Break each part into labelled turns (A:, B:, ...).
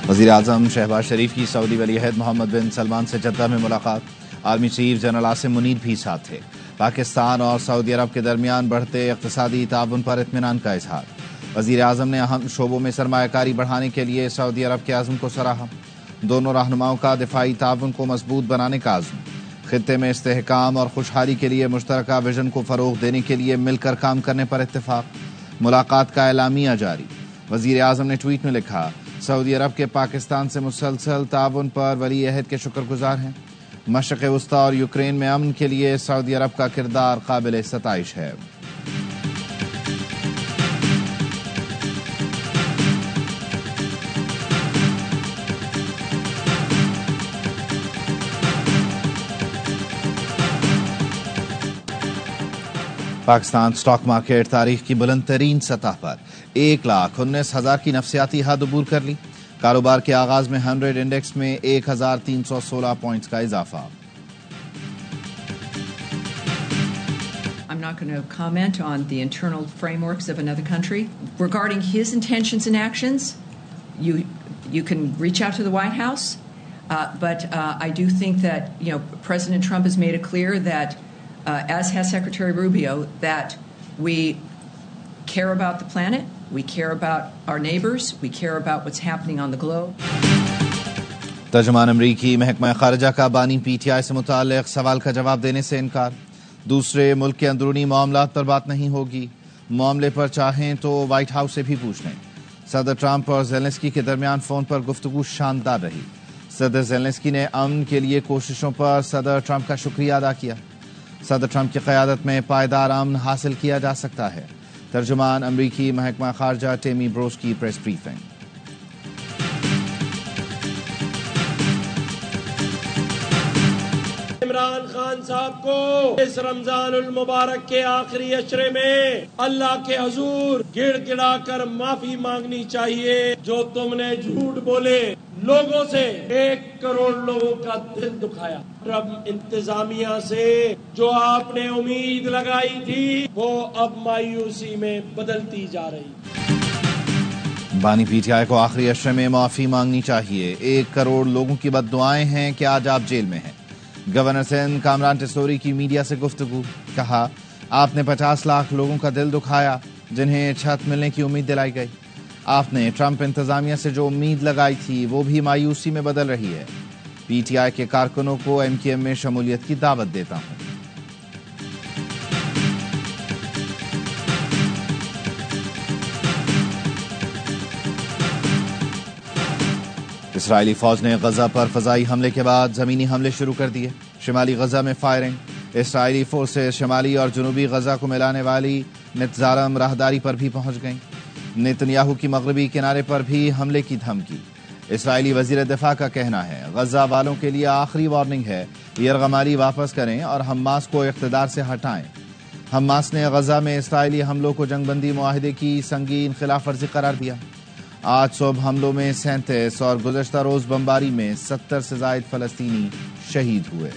A: وزیر اعظم شہباز شریف کی سعودی ولی عہد محمد بن سلمان سے جدہ میں ملاقات، army chief general Asim Munir بھی ساتھ تھے۔ پاکستان اور سعودی عرب کے درمیان بڑھتے اقتصادی تعاون پر اطمینان کا اظہار۔ وزیر اعظم نے اہم شعبوں میں سرمایہ کاری بڑھانے کے لیے سعودی عرب کے عزم کو سراہا۔ دونوں رہنماؤں کا دفاعی تعاون کو مضبوط بنانے کا عزم، خطے میں استحکام اور خوشحالی کے لیے مشترکہ وژن کو فروغ دینے کے لیے مل کر کام کرنے پر اتفاق۔ ملاقات کا اعلامیہ جاری، وزیر اعظم نے ٹویٹ میں لکھا، سعودی عرب کے پاکستان سے مسلسل تعاون پر ولی عہد کے شکر گزار ہیں۔ مشرق وسطیٰ اور یوکرین میں امن کے لیے سعودی عرب کا کردار قابل ستائش ہے۔ پاکستان سٹاک مارکیٹ تاریخ کی بلند ترین سطح پر 1,19,000 کی نفسیاتی حد عبور کر لی۔ کاروبار کے آغاز میں 100 انڈیکس میں 1,316 پوائنٹس کا اضافہ۔
B: I'm not going to comment on the internal frameworks of another country. Regarding his intentions and actions, you can reach out to the White House, but I do think that President Trump has made it clear that, as has Secretary Rubio, that we care about the planet, we care about our neighbors, we care about what's happening on the globe.
A: ترجمان امریکی محکمہ خارجہ کا بانی پی T آئی سے متعلق سوال کا جواب دینے سے انکار۔ دوسرے ملک کے اندرونی معاملات پر بات نہیں ہوگی، معاملے پر چاہیں تو وائٹ ہاؤس سے بھی پوچھ لیں۔ صدر ٹرمپ اور زیلنسکی کے درمیان فون پر گفتگو شاندار رہی۔ صدر زیلنسکی نے امن کے لیے کوششوں پر صدر ٹرمپ کا شکریہ ادا کیا۔ صدر ٹرمپ کی قیادت میں پائیدار امن حاصل کیا جا سکتا ہے۔ ترجمان امریکی محکمہ خارجہ ٹیمی بروس کی پریس بریفنگ۔
C: عمران خان صاحب کو اس رمضان المبارک کے آخری عشرے میں اللہ کے حضور گڑ گڑا کر معافی مانگنی چاہیے۔ جو تم نے جھوٹ بولے، لوگوں سے 1 کروڑ لوگوں کا دل دکھایا، رب انتظامیہ سے جو آپ نے امید لگائی تھی وہ اب مایوسی میں بدلتی جا رہی۔
A: بانی پی ٹی آئی کو آخری عشرے میں معافی مانگنی چاہیے۔ 1 کروڑ لوگوں کی بد دعائیں ہیں کہ آج آپ جیل میں ہیں۔ گورنر سندھ کامران ٹیسوری کی میڈیا سے گفتگو، کہا آپ نے 50 لاکھ لوگوں کا دل دکھایا جنہیں چھت ملنے کی امید دلائی گئی۔ آپ نے ٹرمپ انتظامیہ سے جو امید لگائی تھی وہ بھی مایوسی میں بدل رہی ہے۔ پی ٹی آئی کے کارکنوں کو ایم کیو ایم میں شمولیت کی دعوت دیتا ہوں۔ اسرائیلی فوج نے غزہ پر فضائی حملے کے بعد زمینی حملے شروع کر دیے۔ شمالی غزہ میں فائرنگ، اسرائیلی فورسز شمالی اور جنوبی غزہ کو ملانے والی نتزارم راہداری پر بھی پہنچ گئیں۔ نتنیاہو کی مغربی کنارے پر بھی حملے کی دھمکی۔ اسرائیلی وزیر دفاع کا کہنا ہے غزہ والوں کے لیے آخری وارننگ ہے، یرغمالی واپس کریں اور حماس کو اقتدار سے ہٹائیں۔ حماس نے غزہ میں اسرائیلی حملوں کو جنگ بندی معاہدے کی سنگین خلاف ورزی قرار دیا۔ آج صبح حملوں میں 37 اور گزشتہ روز بمباری میں 70 سے زائد فلسطینی شہید ہوئے۔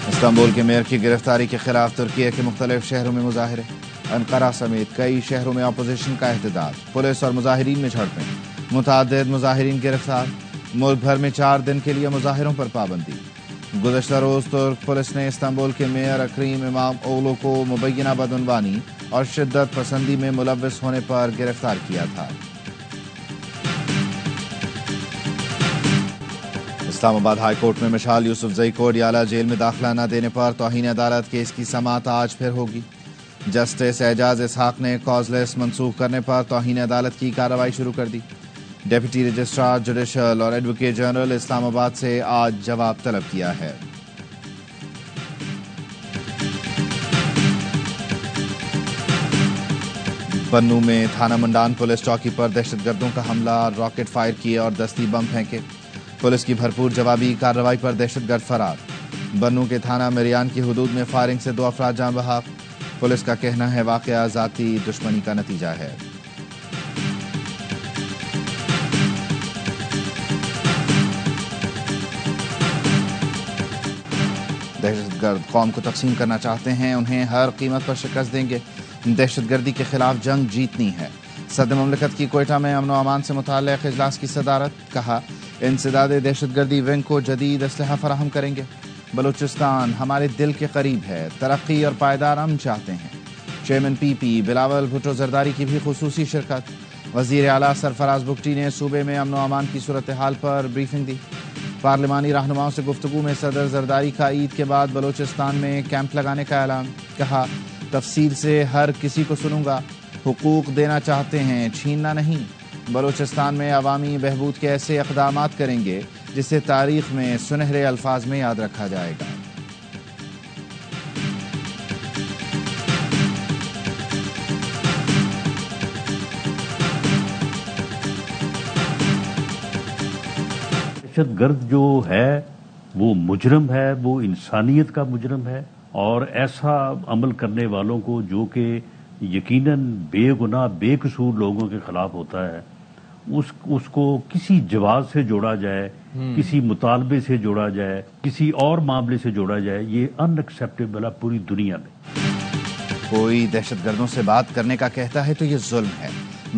A: استنبول کے میئر کی گرفتاری کے خلاف ترکیہ کے مختلف شہروں میں مظاہرے، انقرہ سمیت کئی شہروں میں اپوزیشن کا احتجاج، پولیس اور مظاہرین میں جھڑپیں، متعدد مظاہرین گرفتار۔ ملک بھر میں 4 دن کے لیے مظاہروں پر پابندی۔ گزشتہ روز ترک پولیس نے استنبول کے میئر اکریم امام اوغلو کو مبینہ بدعنوانی اور شدت پسندی میں ملوث ہونے پر گرفتار کیا تھا۔ اسلام آباد ہائی کورٹ میں مشال یوسفزئی کو اڈیالہ جیل میں داخلہ نہ دینے پر توہین عدالت کیس کی سماعت آج پھر ہوگی۔ جسٹس اعجاز اسحاق نے کاز لیس منسوخ کرنے پر توہین عدالت کی کارروائی شروع کر دی۔ ڈیپٹی رجسٹرار جوڈیشل اور ایڈوکیٹ جنرل اسلام آباد سے آج جواب طلب کیا ہے۔ بنوں میں تھانہ منڈان پولیس چوکی پر دہشت گردوں کا حملہ، راکٹ فائر کیے اور دستی بم پھینکے۔ پولیس کی بھرپور جوابی کارروائی پر دہشت گرد فرار۔ بنوں کے تھانہ مریان کی حدود میں فائرنگ سے 2 افراد جاں بحق۔ پولیس کا کہنا ہے واقعہ ذاتی دشمنی کا نتیجہ ہے۔ دہشت گرد قوم کو تقسیم کرنا چاہتے ہیں، انہیں ہر قیمت پر شکست دیں گے۔ دہشت گردی کے خلاف جنگ جیتنی ہے۔ صدر مملکت کی کوئٹہ میں امن و امان سے متعلق اجلاس کی صدارت، کہا انسداد دہشت گردی ونگ کو جدید اسلحہ فراہم کریں گے۔ بلوچستان ہمارے دل کے قریب ہے، ترقی اور پائیدار امن چاہتے ہیں۔ چیئرمین پی پی بلاول بھٹو زرداری کی بھی خصوصی شرکت۔ وزیر اعلیٰ سرفراز بگٹی نے صوبے میں امن و امان کی صورتحال پر بریفنگ دی۔ پارلیمانی رہنماؤں سے گفتگو میں صدر زرداری کا عید کے بعد بلوچستان میں کیمپ لگانے کا اعلان، کہا تفصیل سے ہر کسی کو سنوں گا، حقوق دینا چاہتے ہیں، چھیننا نہیں۔ بلوچستان میں عوامی بہبود کے ایسے اقدامات کریں گے جسے تاریخ میں سنہرے الفاظ میں یاد رکھا جائے گا۔
D: دہشت گرد جو ہے وہ مجرم ہے، وہ انسانیت کا مجرم ہے، اور ایسا عمل کرنے والوں کو جو کہ یقیناً بے گناہ بے قصور لوگوں کے خلاف ہوتا ہے، اس کو کسی جواز سے جوڑا جائے، کسی مطالبے سے جوڑا جائے، کسی اور معاملے سے جوڑا جائے، یہ ان ایکسیپٹیبل ہے پوری دنیا میں۔
A: کوئی دہشت گردوں سے بات کرنے کا کہتا ہے تو یہ ظلم ہے۔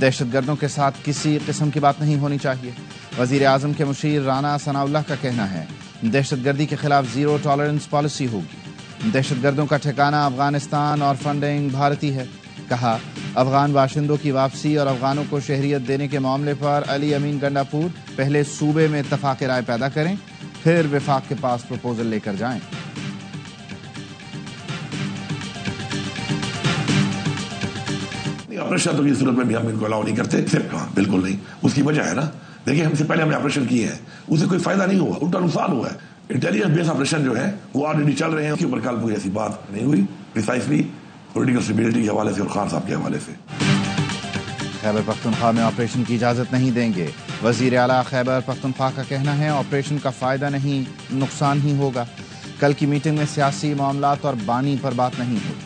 A: دہشت گردوں کے ساتھ کسی قسم کی بات نہیں ہونی چاہیے۔ وزیر اعظم کے مشیر رانا ثناء اللہ کا کہنا ہے دہشت گردی کے خلاف زیرو ٹالرنس پالیسی ہوگی۔ دہشت گردوں کا ٹھکانہ افغانستان اور فنڈنگ بھارتی ہے، کہا افغان باشندوں کی واپسی اور افغانوں کو شہریت دینے کے معاملے پر علی امین گنڈاپور پہلے صوبے میں اتفاق رائے پیدا کریں، پھر وفاق کے پاس پروپوزل لے کر جائیں۔
E: آپریشن تو کی صورت میں بھی ہم ان کو الاؤ نہیں کرتے، بالکل نہیں۔ اس کی وجہ ہے نا، دیکھیں ہم سے پہلے ہم نے آپریشن کیے ہیں، اسے کوئی فائدہ نہیں ہوا، الٹا نقصان ہوا ہے۔ انٹیلیجنس بیس آپریشن جو ہے وہ آلریڈی چل رہے ہیں، اس کے اوپر کل کوئی ایسی بات نہیں ہوئی، پریسائسلی پولیٹیکل اسٹیبلٹی کے حوالے سے اور خان صاحب کے حوالے سے۔
A: خیبر پختونخوا میں آپریشن کی اجازت نہیں دیں گے۔ وزیر اعلیٰ خیبر پختونخوا کا کہنا ہے آپریشن کا فائدہ نہیں، نقصان ہی ہوگا۔ کل کی میٹنگ میں سیاسی معاملات اور بانی پر بات نہیں ہوئی۔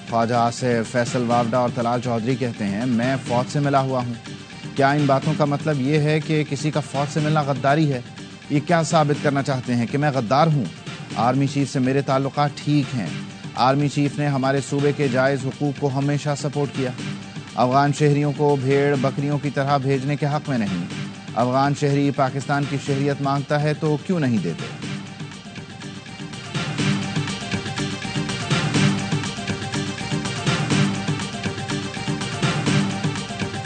A: خواجہ آصف، فیصل واوڈا اور طلال چودھری کہتے ہیں میں فوج سے ملا ہوا ہوں۔ کیا ان باتوں کا مطلب یہ ہے کہ کسی کا فوج سے ملنا غداری ہے؟ یہ کیا ثابت کرنا چاہتے ہیں کہ میں غدار ہوں؟ آرمی چیف سے میرے تعلقات ٹھیک ہیں۔ آرمی چیف نے ہمارے صوبے کے جائز حقوق کو ہمیشہ سپورٹ کیا۔ افغان شہریوں کو بھیڑ بکریوں کی طرح بھیجنے کے حق میں نہیں۔ افغان شہری پاکستان کی شہریت مانگتا ہے تو کیوں نہیں دیتے؟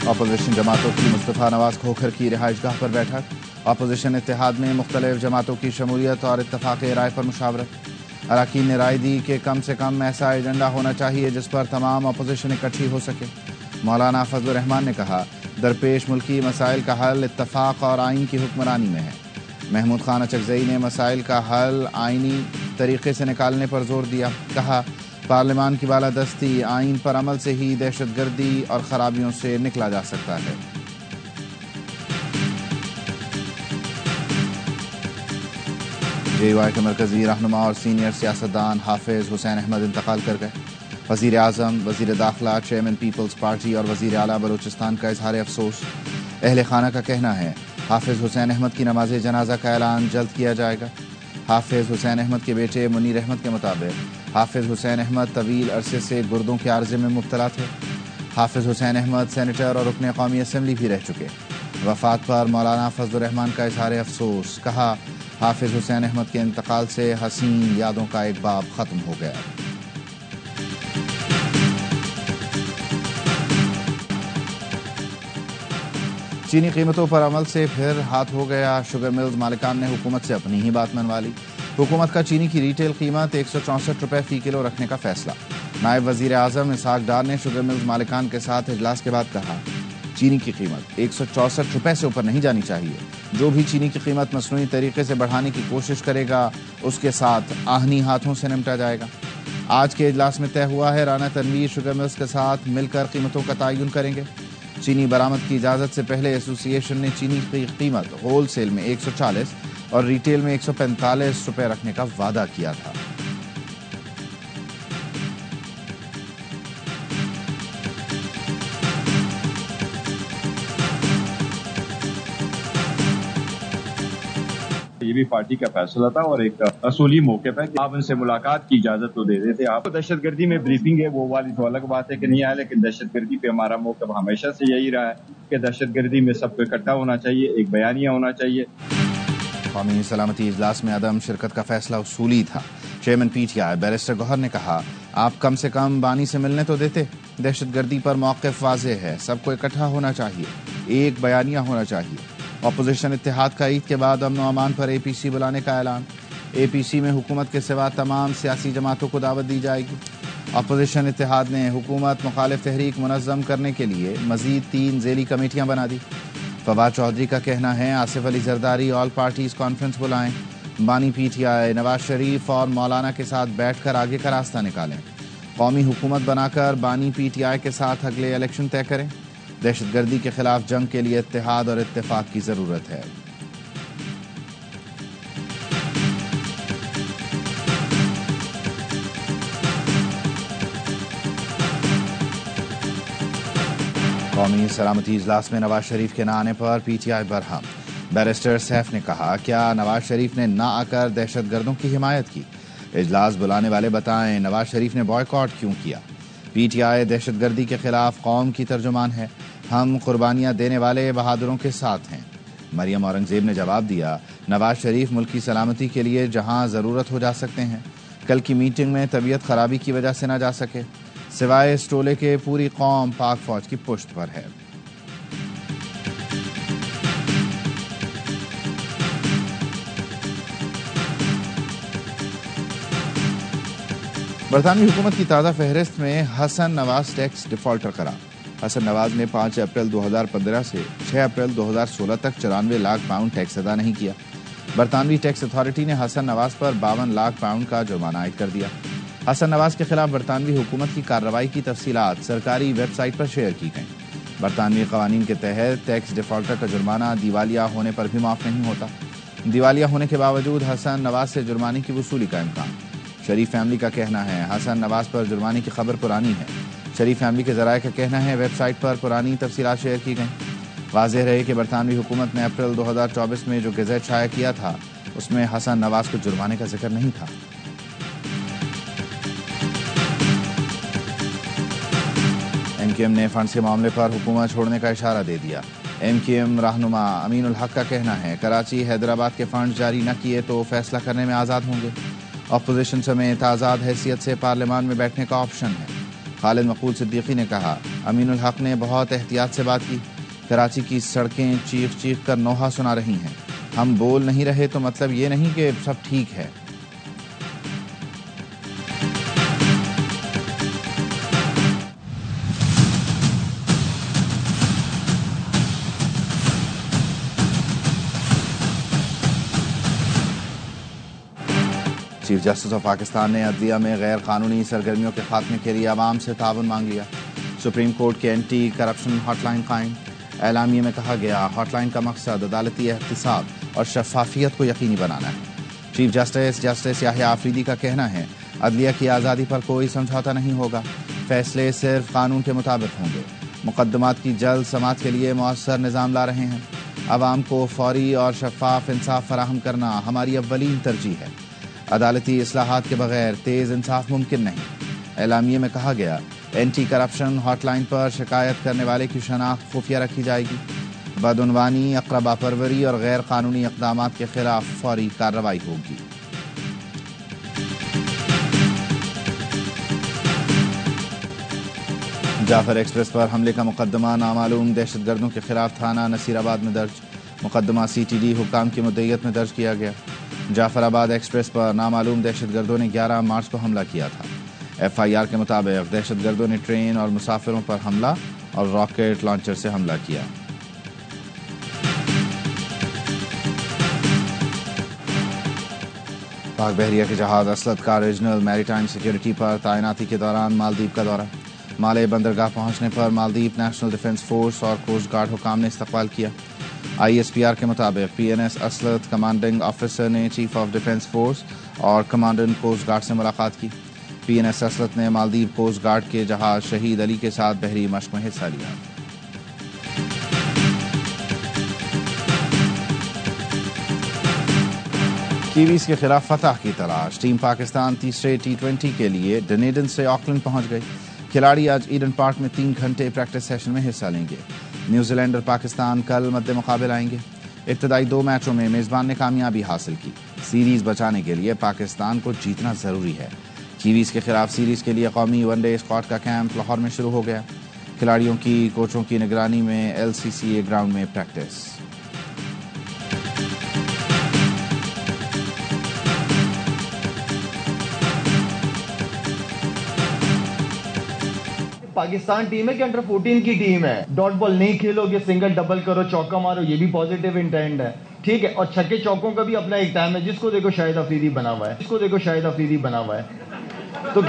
A: اپوزیشن جماعتوں کی مصطفیٰ نواز کھوکھر کی رہائش گاہ پر بیٹھک۔ اپوزیشن اتحاد میں مختلف جماعتوں کی شمولیت اور اتفاق رائے پر مشاورت۔ اراکین نے رائے دی کہ کم سے کم ایسا ایجنڈا ہونا چاہیے جس پر تمام اپوزیشن اکٹھی ہو سکے۔ مولانا فضل الرحمان نے کہا درپیش ملکی مسائل کا حل اتفاق اور آئین کی حکمرانی میں ہے۔ محمود خان اچکزئی نے مسائل کا حل آئینی طریقے سے نکالنے پر زور دیا، کہا پارلیمان کی بالادستی آئین پر عمل سے ہی دہشت گردی اور خرابیوں سے نکلا جا سکتا ہے۔ جے یو آئی کے مرکزی رہنما اور سینئر سیاستدان حافظ حسین احمد انتقال کر گئے۔ وزیر اعظم، وزیر داخلہ، چیئرمین پیپلز پارٹی اور وزیر اعلیٰ بلوچستان کا اظہار افسوس۔ اہل خانہ کا کہنا ہے حافظ حسین احمد کی نماز جنازہ کا اعلان جلد کیا جائے گا۔ حافظ حسین احمد کے بیٹے منیر احمد کے مطابق حافظ حسین احمد طویل عرصے سے گردوں کے عارضے میں مبتلا تھے۔ حافظ حسین احمد سینیٹر اور رکن قومی اسمبلی بھی رہ چکے۔ وفات پر مولانا فضل الرحمان کا اظہار افسوس، کہا حافظ حسین احمد کے انتقال سے حسین یادوں کا ایک باب ختم ہو گیا۔ چینی قیمتوں پر عمل سے پھر ہاتھ ہو گیا۔ شوگر ملز مالکان نے حکومت سے اپنی ہی بات منوا لی۔ حکومت کا چینی کی ریٹیل قیمت 164 روپے فی کلو رکھنے کا فیصلہ۔ نائب وزیر اعظم اسحاق ڈار نے شوگر ملز مالکان کے ساتھ اجلاس کے بعد کہا چینی کی قیمت 164 روپے سے اوپر نہیں جانی چاہیے۔ جو بھی چینی کی قیمت مصنوعی طریقے سے بڑھانے کی کوشش کرے گا اس کے ساتھ آہنی ہاتھوں سے نمٹا جائے گا۔ آج کے اجلاس میں طے ہوا ہے رانا تنویر شوگر ملز کے ساتھ مل کر قیمتوں کا تعین کریں گے۔ چینی برآمد کی اجازت سے پہلے ایسوسی ایشن نے چینی کی قیمت ہول سیل میں 140 اور ریٹیل میں 145 روپے رکھنے کا وعدہ کیا تھا۔
F: یہ بھی پارٹی کا فیصلہ تھا اور ایک اصولی موقف ہے کہ آپ ان سے ملاقات کی اجازت تو دے دیتے. آپ دہشت گردی میں بریفنگ ہے وہ والی تو الگ بات ہے کہ نہیں آیا، لیکن دہشت گردی پہ ہمارا موقف ہمیشہ سے یہی رہا ہے کہ دہشت گردی میں سب کو اکٹھا ہونا چاہیے، ایک بیانیہ ہونا چاہیے.
A: قومی سلامتی اجلاس میں عدم شرکت کا فیصلہ اصولی تھا. Chairman P T I barrister Gohar نے کہا آپ کم سے کم بانی سے ملنے تو دیتے. دہشت گردی پر موقف واضح ہے، سب کو اکٹھا ہونا چاہیے، ایک بیانیہ ہونا چاہیے. اپوزیشن اتحاد کا عید کے بعد امن و امان پر اے پی سی بلانے کا اعلان. اے پی سی میں حکومت کے سوا تمام سیاسی جماعتوں کو دعوت دی جائے گی. اپوزیشن اتحاد نے حکومت مخالف تحریک منظم کرنے کے لیے مزید 3 ذیلی کمیٹیاں بنا دی. فواد چودھری کا کہنا ہے Asif Ali Zardari all parties conference بلائیں. بانی پی ٹی آئی نواز شریف اور مولانا کے ساتھ بیٹھ کر آگے کا راستہ نکالیں. قومی حکومت بنا کر بانی پی ٹی آئی کے ساتھ اگلے الیکشن طے کریں. دہشت گردی کے خلاف جنگ کے لیے اتحاد اور اتفاق کی ضرورت ہے. قومی سلامتی اجلاس میں نواز شریف کے نہ آنے پر پی ٹی آئی برہم. بیرسٹر سیف نے کہا کیا نواز شریف نے نہ آ کر دہشت گردوں کی حمایت کی؟ اجلاس بلانے والے بتائیں نواز شریف نے بائیکاٹ کیوں کیا؟ پی ٹی آئی دہشت گردی کے خلاف قوم کی ترجمان ہے، ہم قربانیاں دینے والے بہادروں کے ساتھ ہیں. مریم اورنگزیب نے جواب دیا نواز شریف ملک کی سلامتی کے لیے جہاں ضرورت ہو جا سکتے ہیں. کل کی میٹنگ میں طبیعت خرابی کی وجہ سے نہ جا سکے. سوائے اس ٹولے کے پوری قوم پاک فوج کی پشت پر ہے. برطانوی حکومت کی تازہ فہرست میں حسن نواز ٹیکس ڈیفالٹر قرار. حسن نواز نے 5 اپریل 2015 سے 6 اپریل 2016 تک 94 لاکھ پاؤنڈ ٹیکس ادا نہیں کیا. برطانوی ٹیکس اتھارٹی نے حسن نواز پر 52 لاکھ پاؤنڈ کا جرمانہ عائد کر دیا. حسن نواز کے خلاف برطانوی حکومت کی کارروائی کی تفصیلات سرکاری ویب سائٹ پر شیئر کی گئیں. برطانوی قوانین کے تحت ٹیکس ڈیفالٹر کا جرمانہ دیوالیہ ہونے پر بھی معاف نہیں ہوتا. دیوالیہ ہونے کے باوجود حسن نواز سے جرمانے کی وصولی کا امکان. شریف فیملی کا کہنا ہے حسن نواز پر جرمانے کی خبر پرانی ہے. شریف فیملی کے ذرائع کا کہنا ہے ویب سائٹ پر پرانی تفصیلات شیئر کی گئیں. واضح رہے کہ برطانوی حکومت نے اپریل 2024 میں جو گزٹ شائع کیا تھا اس میں حسن نواز کو جرمانے کا ذکر نہیں تھا. ایم کیو ایم نے فنڈز کے معاملے پر حکومت چھوڑنے کا اشارہ دے دیا. ایم کیو ایم رہنما امین الحق کا کہنا ہے کراچی حیدرآباد کے فنڈز جاری نہ کیے تو فیصلہ کرنے میں آزاد ہوں گے. اپوزیشن سمیت آزاد حیثیت سے پارلیمان میں بیٹھنے کا آپشن ہے. خالد مقبول صدیقی نے کہا امین الحق نے بہت احتیاط سے بات کی. کراچی کی سڑکیں چیخ چیخ کر نوحہ سنا رہی ہیں. ہم بول نہیں رہے تو مطلب یہ نہیں کہ سب ٹھیک ہے. چیف جسٹس آف پاکستان نے عدلیہ میں غیر قانونی سرگرمیوں کے خاتمے کے لیے عوام سے تعاون مانگ لیا. سپریم کورٹ کے اینٹی کرپشن ہاٹ لائن قائم. اعلامیے میں کہا گیا ہاٹ لائن کا مقصد عدالتی احتساب اور شفافیت کو یقینی بنانا ہے. چیف جسٹس یحییٰ آفریدی کا کہنا ہے عدلیہ کی آزادی پر کوئی سمجھوتا نہیں ہوگا. فیصلے صرف قانون کے مطابق ہوں گے. مقدمات کی جلد سماعت کے لیے مؤثر نظام لا رہے ہیں. عوام کو فوری اور شفاف انصاف فراہم کرنا ہماری اولین ترجیح ہے. عدالتی اصلاحات کے بغیر تیز انصاف ممکن نہیں. اعلامیے میں کہا گیا اینٹی کرپشن ہاٹ لائن پر شکایت کرنے والے کی شناخت خفیہ رکھی جائے گی. بدعنوانی، اقربا پروری اور غیر قانونی اقدامات کے خلاف فوری کارروائی ہوگی. جعفر ایکسپریس پر حملے کا مقدمہ نامعلوم دہشت گردوں کے خلاف تھانہ نصیر آباد میں درج. مقدمہ سی ٹی ڈی حکام کی مدعیت میں درج کیا گیا. جعفر آباد ایکسپریس پر نامعلوم دہشت گردوں نے 11 مارچ کو حملہ کیا تھا. ایف آئی آر کے مطابق دہشت گردوں نے ٹرین اور مسافروں پر حملہ اور راکٹ لانچر سے حملہ کیا. پاک بحریہ کے جہاز اسلط کا ریجنل میری ٹائم سیکیورٹی پر تعیناتی کے دوران مالدیپ کا دورہ. مالے بندرگاہ پہنچنے پر مالدیپ نیشنل ڈیفنس فورس اور کوسٹ گارڈ حکام نے استقبال کیا. آئی ایس پی آر کے مطابق پی این ایس اسلط کمانڈنگ آفیسر نے چیف آف ڈیفنس فورس اور کمانڈنٹ کوسٹ گارڈ سے ملاقات کی. پی این ایس اسلط نے مالدیپ کوسٹ گارڈ کے جہاز شہید علی کے ساتھ بحری مشق میں حصہ لیا. کیویز کے خلاف فتح کی تلاش، ٹیم پاکستان تیسرے T20 کے لیے ڈنیڈن سے آکلینڈ پہنچ گئی۔ کھلاڑی آج ایڈن پارک میں 3 گھنٹے پریکٹس سیشن میں حصہ لیں گے۔ نیوزی لینڈ اور پاکستان کل مد مقابل آئیں گے۔ ابتدائی 2 میچوں میں میزبان نے کامیابی حاصل کی۔ سیریز بچانے کے لیے پاکستان کو جیتنا ضروری ہے۔ کیویز کے خلاف سیریز کے لیے قومی ون ڈے اسکواڈ کا کیمپ لاہور میں شروع ہو گیا۔ کھلاڑیوں کی کوچوں کی نگرانی میں LCCA گراؤنڈ میں پریکٹس۔
G: پاکستان ٹیم ہے کہ انڈر 14 کی ٹیم ہے، ڈاٹ بال نہیں کھیلو گے، سنگل ڈبل کرو، چوکا مارو، یہ بھی پازیٹیو انٹینٹ ہے، ٹھیک ہے، اور چھکے چوکوں کا بھی اپنا ایک ٹائم ہے، جس کو دیکھو شاہد افریدی بنا ہوا ہے، تو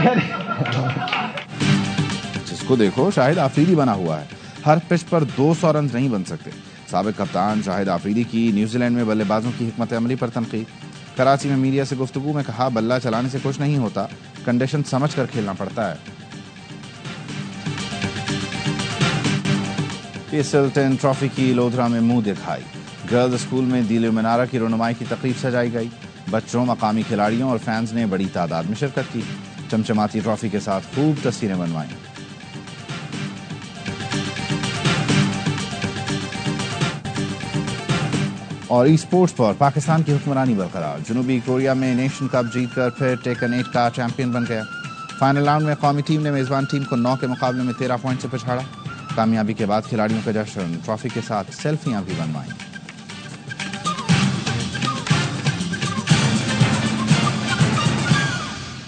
A: جس کو دیکھو شاہد آفریدی بنا ہوا ہے۔ ہر پچ پر 200 رنز نہیں بن سکتے۔ سابق کپتان شاہد آفریدی کی نیوزی لینڈ میں بلے بازوں کی حکمت عملی پر تنقید۔ کراچی میں میڈیا سے گفتگو میں کہا، بلہ چلانے سے کچھ نہیں ہوتا، کنڈیشن سمجھ کر کھیلنا پڑتا ہے۔ PSL 10 ٹرافی کی لودھرا میں منہ دکھائی۔ گرلز اسکول میں دیل منارہ کی رونمائی کی تقریب سجائی گئی۔ بچوں، مقامی کھلاڑیوں اور فینز نے بڑی تعداد میں شرکت کی۔ چمچماتی ٹرافی کے ساتھ خوب تصویریں بنوائیں۔ اور ای سپورٹس پر پاکستان کی حکمرانی برقرار، جنوبی کوریا میں نیشن کپ جیت کر پھر ٹیکن 8 کا چیمپئن بن گیا۔ فائنل راؤنڈ میں قومی ٹیم نے میزبان ٹیم کو 9 کے مقابلے میں 13 پوائنٹ سے پچھاڑا۔ کامیابی کے بعد کھلاڑیوں کا جشن، ٹرافی کے ساتھ سیلفیاں بھی بنوائیں۔